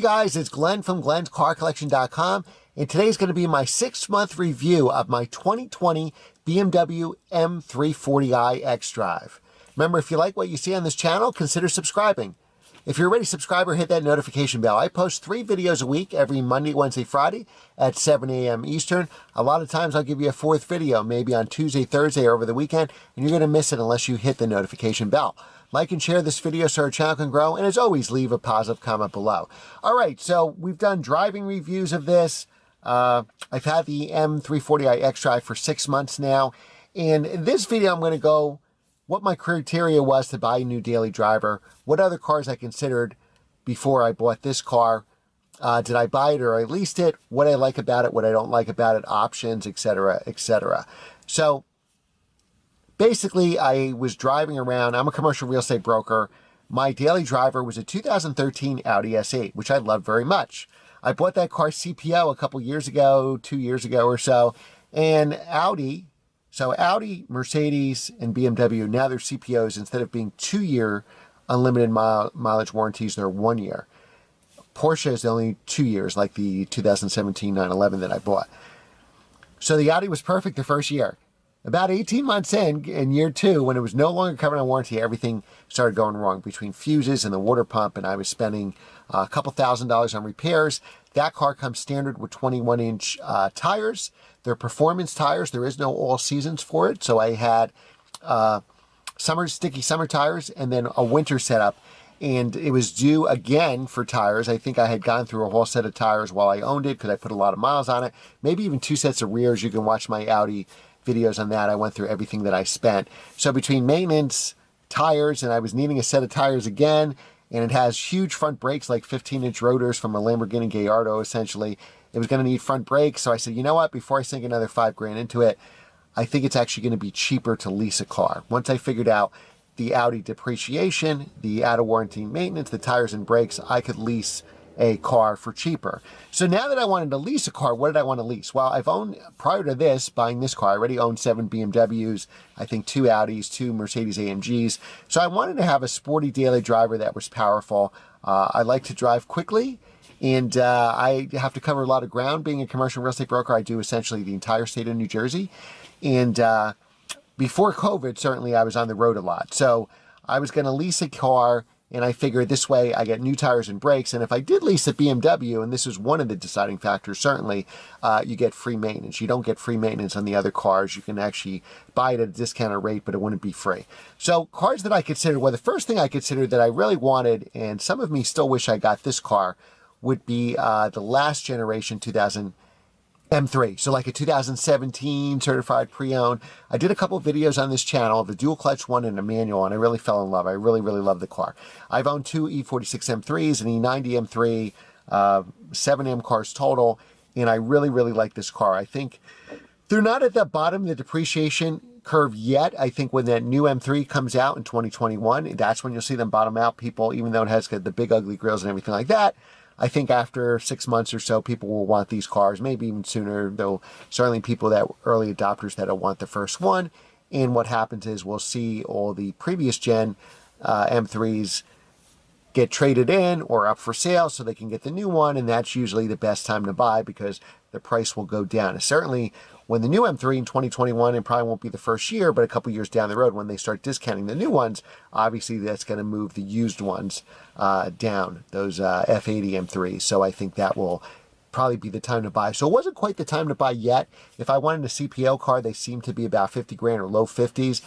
guys, it's Glenn from glenscarcollection.com, and today's going to be my 6-month review of my 2020 BMW M340i Xdrive. Remember, if you like what you see on this channel, consider subscribing. If you're already a subscriber, hit that notification bell. I post 3 videos a week, every Monday, Wednesday, Friday at 7 a.m. Eastern. A lot of times I'll give you a 4th video, maybe on Tuesday, Thursday, or over the weekend, and you're going to miss it unless you hit the notification bell. Like and share this video so our channel can grow, and as always, leave a positive comment below. All right, so we've done driving reviews of this. I've had the M340i Xdrive for 6 months now, and in this video I'm going to go what my criteria was to buy a new daily driver, what other cars I considered before I bought this car, did I buy it or I leased it, what I like about it, what I don't like about it, options, etc., etc. So basically, I was driving around. I'm a commercial real estate broker. My daily driver was a 2013 Audi S8, which I love very much. I bought that car CPO a couple years ago, 2 years ago or so, and Audi, Mercedes, and BMW, now they're CPOs. Instead of being 2-year unlimited mileage warranties, they're 1 year. Porsche is only 2 years, like the 2017 911 that I bought. So the Audi was perfect the first year. About 18 months in year 2, when it was no longer covered on warranty, everything started going wrong between fuses and the water pump, and I was spending a couple $1,000s on repairs. That car comes standard with 21-inch tires. They're performance tires. There is no all seasons for it, so I had sticky summer tires and then a winter setup, and it was due again for tires. I think I had gone through a whole set of tires while I owned it because I put a lot of miles on it, maybe even 2 sets of rears. You can watch my Audi videos on that. I went through everything that I spent. So between maintenance, tires, and I was needing a set of tires again, and it has huge front brakes, like 15-inch rotors from a Lamborghini Gallardo, essentially. It was going to need front brakes, so I said, you know what, before I sink another $5,000 into it, I think it's actually going to be cheaper to lease a car. Once I figured out the Audi depreciation, the out-of-warranty maintenance, the tires and brakes, I could lease a car for cheaper. So now that I wanted to lease a car, what did I want to lease? Well, I've owned, prior to this, buying this car, I already owned 7 BMWs, I think 2 Audis, 2 Mercedes AMGs. So I wanted to have a sporty daily driver that was powerful. I like to drive quickly, and I have to cover a lot of ground. Being a commercial real estate broker, I do essentially the entire state of New Jersey. And before COVID, certainly I was on the road a lot. So I was going to lease a car, and I figured this way I get new tires and brakes. And if I did lease a BMW, and this is one of the deciding factors, certainly, you get free maintenance. You don't get free maintenance on the other cars. You can actually buy it at a discounted rate, but it wouldn't be free. So cars that I considered, well, the first thing I considered that I really wanted, and some of me still wish I got this car, would be the last generation 2000 M3, so like a 2017 certified pre-owned. I did a couple of videos on this channel, the dual clutch one and a manual, and I really fell in love. I really, really love the car. I've owned 2 E46 M3s, an E90 M3, 7 M cars total, and I really, really like this car. I think they're not at the bottom of the depreciation curve yet. I think when that new M3 comes out in 2021, that's when you'll see them bottom out. People, even though it has got the big ugly grills and everything like that, I think after 6 months or so, people will want these cars, maybe even sooner, though certainly people that early adopters that'll want the first one. And what happens is we'll see all the previous gen M3s get traded in or up for sale so they can get the new one, and that's usually the best time to buy because the price will go down. And certainly when the new M3 in 2021, it probably won't be the first year, but a couple years down the road when they start discounting the new ones, obviously that's going to move the used ones down, those F80 M3s. So I think that will probably be the time to buy. So it wasn't quite the time to buy yet. If I wanted a CPO car, they seem to be about $50,000 or low 50s.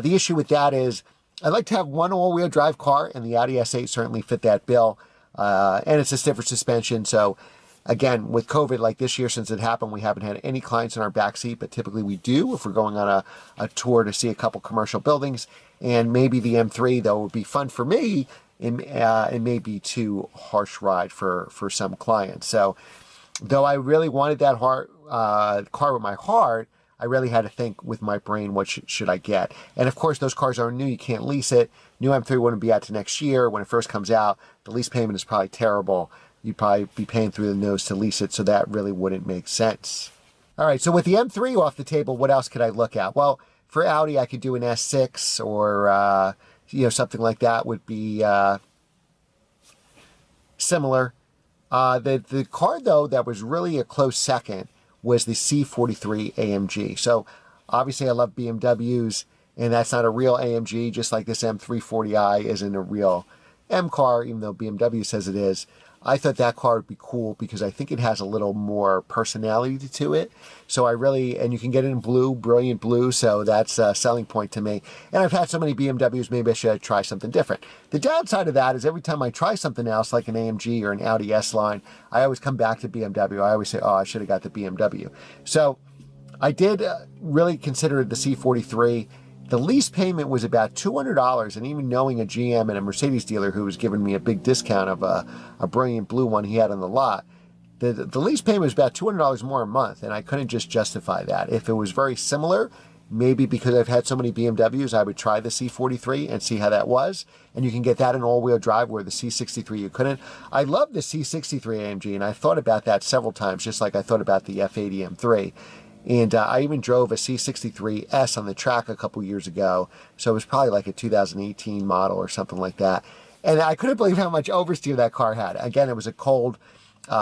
The issue with that is I'd like to have one all-wheel drive car, and the Audi S8 certainly fit that bill. And it's a stiffer suspension, so again, with COVID, like this year, since it happened, we haven't had any clients in our backseat, but typically we do if we're going on a tour to see a couple commercial buildings. And maybe the M3, though, would be fun for me. It may be too harsh ride for some clients. So, though I really wanted that car with my heart, I really had to think with my brain, what should I get? And of course, those cars aren't new. You can't lease it. New M3 wouldn't be out to next year. When it first comes out, the lease payment is probably terrible. You'd probably be paying through the nose to lease it, so that really wouldn't make sense. All right, so with the M3 off the table, what else could I look at? Well, for Audi, I could do an S6 or something like that would be similar. The car, though, that was really a close second was the C43 AMG. So obviously I love BMWs, and that's not a real AMG, just like this M340i isn't a real M car, even though BMW says it is. I thought that car would be cool because I think it has a little more personality to it. So and you can get it in blue, brilliant blue, so that's a selling point to me. And I've had so many BMWs, maybe I should try something different. The downside of that is every time I try something else, like an AMG or an Audi S-Line, I always come back to BMW. I always say, oh, I should have got the BMW. So I did really consider the C43. The lease payment was about $200, and even knowing a GM and a Mercedes dealer who was giving me a big discount of a brilliant blue one he had on the lot, the lease payment was about $200 more a month, and I couldn't just justify that. If it was very similar, maybe because I've had so many BMWs, I would try the C43 and see how that was, and you can get that in all-wheel drive where the C63 you couldn't. I love the C63 AMG, and I thought about that several times, just like I thought about the F80 M3. And I even drove a C63S on the track a couple years ago. So it was probably like a 2018 model or something like that. And I couldn't believe how much oversteer that car had. Again, it was a cold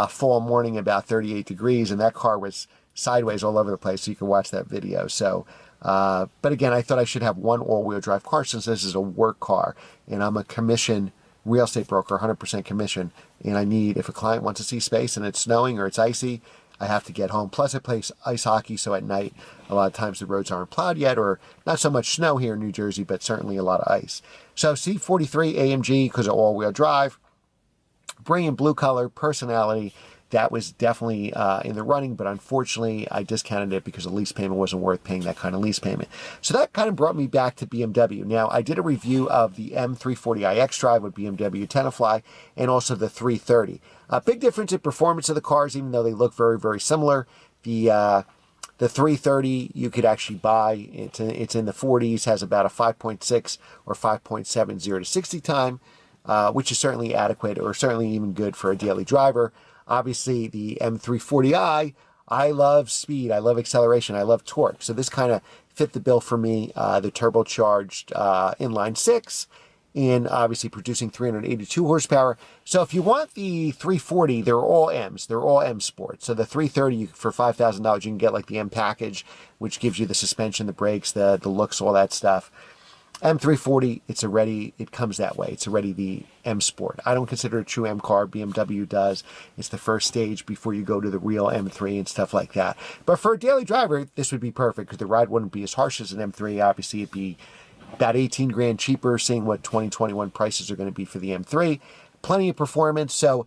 fall morning, about 38 degrees, and that car was sideways all over the place. So you can watch that video. So, but again, I thought I should have one all-wheel drive car since this is a work car. And I'm a commission real estate broker, 100% commission. And I need, if a client wants to see space and it's snowing or it's icy, I have to get home. Plus, I play ice hockey, so at night, a lot of times the roads aren't plowed yet, or not so much snow here in New Jersey, but certainly a lot of ice. So C43 AMG, because of all-wheel drive, brilliant blue color, personality, that was definitely in the running, but unfortunately, I discounted it because the lease payment wasn't worth paying that kind of lease payment. So that kind of brought me back to BMW. Now, I did a review of the M340i Xdrive with BMW Tenafly, and also the 330. Big difference in performance of the cars, even though they look very, very similar. The 330 you could actually buy. It's in the 40s, has about a 5.6 or 5.7 0 to 60 time, which is certainly adequate or certainly even good for a daily driver. Obviously, the M340i, I love speed, I love acceleration, I love torque. So this kind of fit the bill for me. The turbocharged inline six, and obviously producing 382 horsepower. So if you want the 340, they're all M's. They're all M Sport. So the 330, for $5,000, you can get like the M package, which gives you the suspension, the brakes, the looks, all that stuff. M340, it comes that way. It's already the M Sport. I don't consider it a true M car. BMW does. It's the first stage before you go to the real M3 and stuff like that. But for a daily driver, this would be perfect because the ride wouldn't be as harsh as an M3. Obviously, it'd be about 18 grand cheaper, seeing what 2021 prices are going to be for the M3. Plenty of performance. So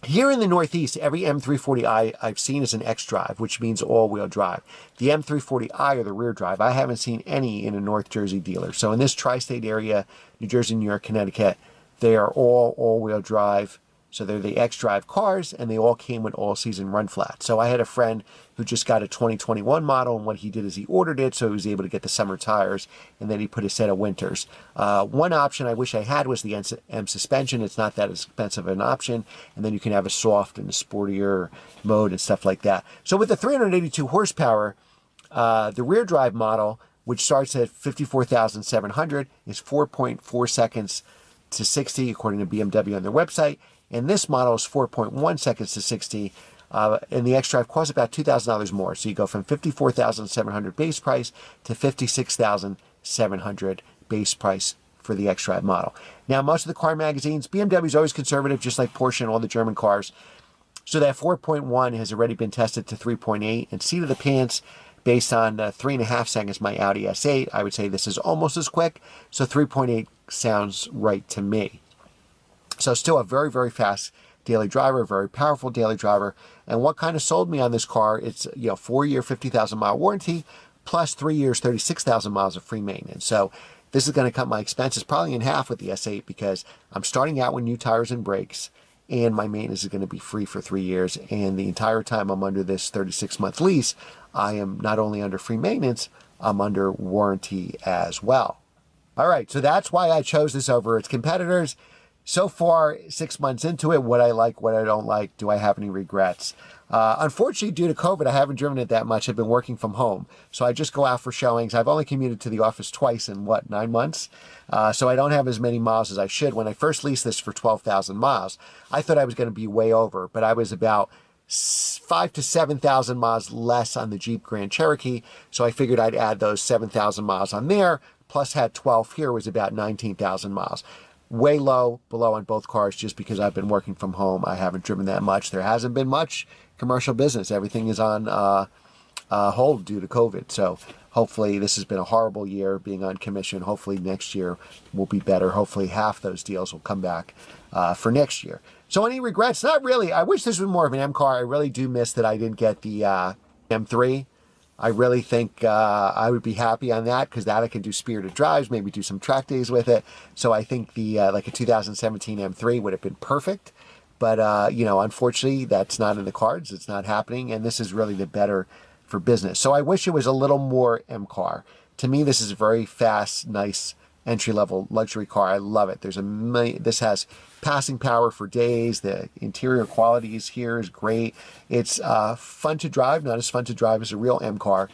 here in the Northeast, every M340i I've seen is an Xdrive, which means all-wheel drive. The M340i or the rear drive, I haven't seen any in a North Jersey dealer. So in this tri-state area, New Jersey, New York, Connecticut, they are all-wheel drive. So they're the Xdrive cars, and they all came with all-season run flats. So I had a friend who just got a 2021 model, and what he did is he ordered it so he was able to get the summer tires, and then he put a set of winters. One option I wish I had was the M suspension. It's not that expensive an option, and then you can have a soft and a sportier mode and stuff like that. So with the 382 horsepower, the rear drive model, which starts at 54,700, is 4.4 seconds to 60, according to BMW on their website. And this model is 4.1 seconds to 60, and the Xdrive costs about $2,000 more. So you go from $54,700 base price to $56,700 base price for the Xdrive model. Now, most of the car magazines, BMW is always conservative, just like Porsche and all the German cars. So that 4.1 has already been tested to 3.8, and seat of the pants, based on 3.5 seconds, my Audi S8, I would say this is almost as quick. So 3.8 sounds right to me. So still a very, very fast daily driver, very powerful daily driver. And what kind of sold me on this car, it's 4-year, 50,000 mile warranty, plus 3 years, 36,000 miles of free maintenance. So this is going to cut my expenses probably in half with the S8 because I'm starting out with new tires and brakes, and my maintenance is going to be free for 3 years. And the entire time I'm under this 36-month lease, I am not only under free maintenance, I'm under warranty as well. All right, so that's why I chose this over its competitors. so far, 6 months into it, what I like, what I don't like, do I have any regrets? Unfortunately, due to COVID, I haven't driven it that much. I've been working from home. So I just go out for showings. I've only commuted to the office twice in, 9 months? So I don't have as many miles as I should. When I first leased this for 12,000 miles, I thought I was going to be way over, but I was about 5,000 to 7,000 miles less on the Jeep Grand Cherokee. So I figured I'd add those 7,000 miles on there, plus had 12 here, was about 19,000 miles. Way below on both cars just because I've been working from home. I haven't driven that much. There hasn't been much commercial business. Everything is on hold due to COVID. So hopefully this has been a horrible year being on commission. Hopefully next year will be better. Hopefully half those deals will come back for next year. So any regrets? Not really. I wish this was more of an M car. I really do miss that I didn't get the M3. I really think I would be happy on that because that I can do spirited drives, maybe do some track days with it. So I think the like a 2017 M3 would have been perfect. But, you know, unfortunately, that's not in the cards. It's not happening. And this is really the better for business. So I wish it was a little more M car. To me, this is a very fast, nice entry-level luxury car. I love it. This has passing power for days. The interior qualities here is great. It's fun to drive, not as fun to drive as a real M car,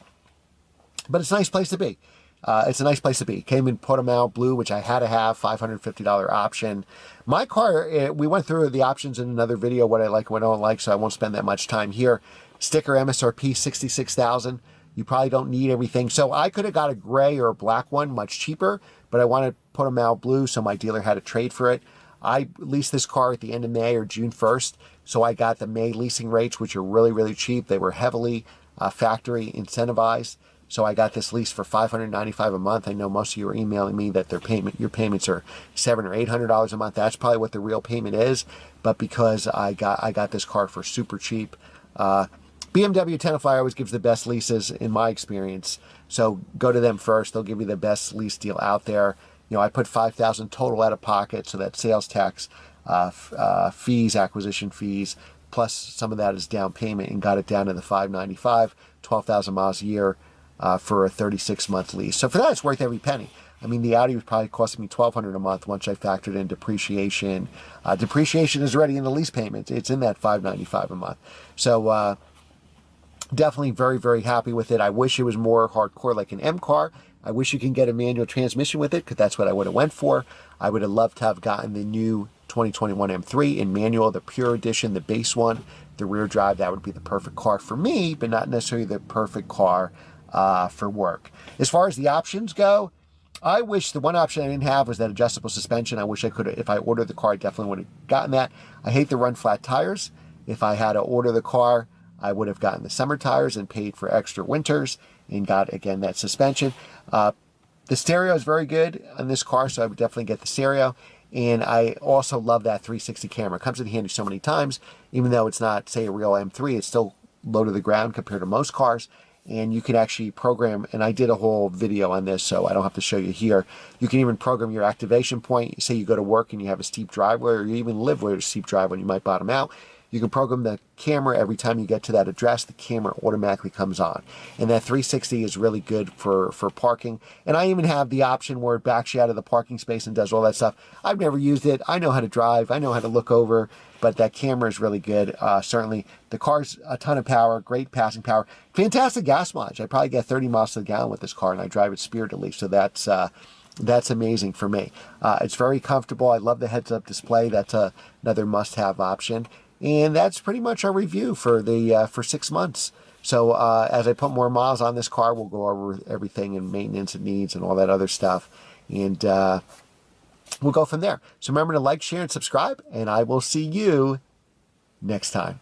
but it's a nice place to be. It's a nice place to be. Came in Portimao blue, which I had to have, $550 option. My car, we went through the options in another video, what I like, what I don't like, so I won't spend that much time here. Sticker MSRP, $66,000. You probably don't need everything. So I could have got a gray or a black one, much cheaper, but I wanted Portimao blue, so my dealer had to trade for it. I leased this car at the end of May or June 1st, so I got the May leasing rates, which are really, really cheap. They were heavily factory incentivized. So I got this lease for $595 a month. I know most of you are emailing me that your payments are $700 or $800 a month. That's probably what the real payment is. But because I got this car for super cheap, BMW Tenafly always gives the best leases in my experience. So go to them first. They'll give you the best lease deal out there. You know, I put $5,000 total out of pocket, so that sales tax, fees, acquisition fees, plus some of that is down payment, and got it down to the $595, 12,000 miles a year for a 36-month lease. So for that, it's worth every penny. I mean, the Audi was probably costing me $1,200 a month once I factored in depreciation. Depreciation is already in the lease payment. It's in that $595 a month. So definitely very, very happy with it. I wish it was more hardcore like an M car. I wish you can get a manual transmission with it because that's what I would have went for. I would have loved to have gotten the new 2021 M3 in manual, the pure edition, the base one, the rear drive. That would be the perfect car for me, but not necessarily the perfect car for work. As far as the options go, I wish the one option I didn't have was that adjustable suspension. I wish I could have, if I ordered the car, I definitely would have gotten that. I hate the run flat tires. If I had to order the car, I would have gotten the summer tires and paid for extra winters and got, again, that suspension. The stereo is very good on this car, so I would definitely get the stereo. And I also love that 360 camera. It comes in handy so many times. Even though it's not, say, a real M3, it's still low to the ground compared to most cars. And you can actually program, and I did a whole video on this, so I don't have to show you here. You can even program your activation point. Say you go to work and you have a steep driveway, or you even live where there's a steep driveway and you might bottom out. You can program the camera every time you get to that address. The camera automatically comes on. And that 360 is really good for parking. And I even have the option where it backs you out of the parking space and does all that stuff. I've never used it. I know how to drive. I know how to look over. But that camera is really good. Certainly, the car's a ton of power, great passing power. Fantastic gas mileage. I probably get 30 miles to the gallon with this car, and I drive it spiritedly. So that's amazing for me. It's very comfortable. I love the heads-up display. That's another must-have option. And that's pretty much our review for the for 6 months. So as I put more miles on this car, we'll go over everything and maintenance it needs and all that other stuff. And we'll go from there. So remember to like, share, and subscribe. And I will see you next time.